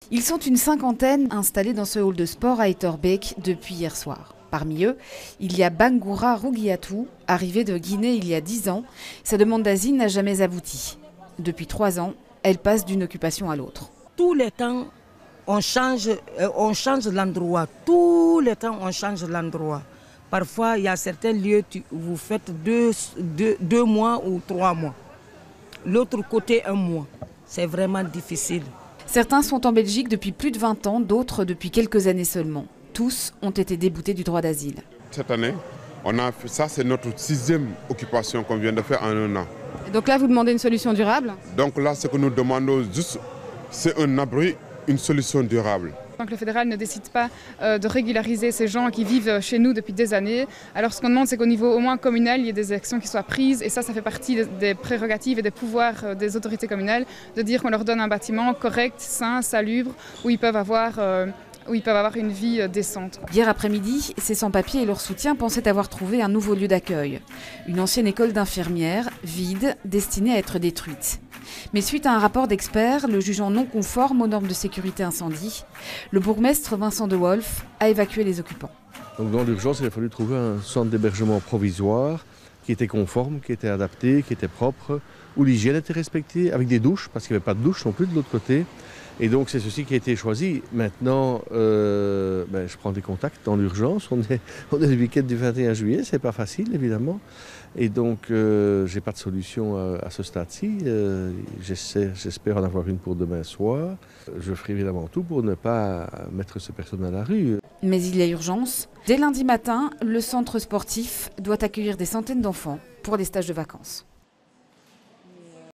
Ils sont une cinquantaine installés dans ce hall de sport à Etterbeek depuis hier soir. Parmi eux, il y a Bangoura Rougiatou, arrivé de Guinée il y a 10 ans. Sa demande d'asile n'a jamais abouti. Depuis 3 ans, elle passe d'une occupation à l'autre. Tous les temps, on change l'endroit. Tous les temps, on change l'endroit. Parfois, il y a certains lieux où vous faites deux mois ou 3 mois. L'autre côté, 1 mois. C'est vraiment difficile. Certains sont en Belgique depuis plus de 20 ans, d'autres depuis quelques années seulement. Tous ont été déboutés du droit d'asile. Cette année, on a fait ça, c'est notre 6e occupation qu'on vient de faire en 1 an. Et donc là, vous demandez une solution durable? Donc là, ce que nous demandons juste, c'est un abri, une solution durable. Tant que le fédéral ne décide pas de régulariser ces gens qui vivent chez nous depuis des années, alors ce qu'on demande, c'est qu'au niveau au moins communal, il y ait des actions qui soient prises, et ça fait partie des prérogatives et des pouvoirs des autorités communales, de dire qu'on leur donne un bâtiment correct, sain, salubre, où ils peuvent avoir une vie décente. Hier après-midi, ces sans-papiers et leurs soutiens pensaient avoir trouvé un nouveau lieu d'accueil. Une ancienne école d'infirmières, vide, destinée à être détruite. Mais suite à un rapport d'experts, le jugeant non conforme aux normes de sécurité incendie, le bourgmestre Vincent de Wolf a évacué les occupants. Donc dans l'urgence, il a fallu trouver un centre d'hébergement provisoire qui était conforme, qui était adapté, qui était propre, où l'hygiène était respectée, avec des douches, parce qu'il n'y avait pas de douche non plus de l'autre côté. Et donc c'est ceci qui a été choisi. Maintenant, je prends des contacts dans l'urgence. On est le week-end du 21 juillet, c'est pas facile évidemment. Et donc j'ai pas de solution à ce stade-ci. J'espère en avoir une pour demain soir. Je ferai évidemment tout pour ne pas mettre ces personnes à la rue. Mais il y a urgence. Dès lundi matin, le centre sportif doit accueillir des centaines d'enfants pour des stages de vacances.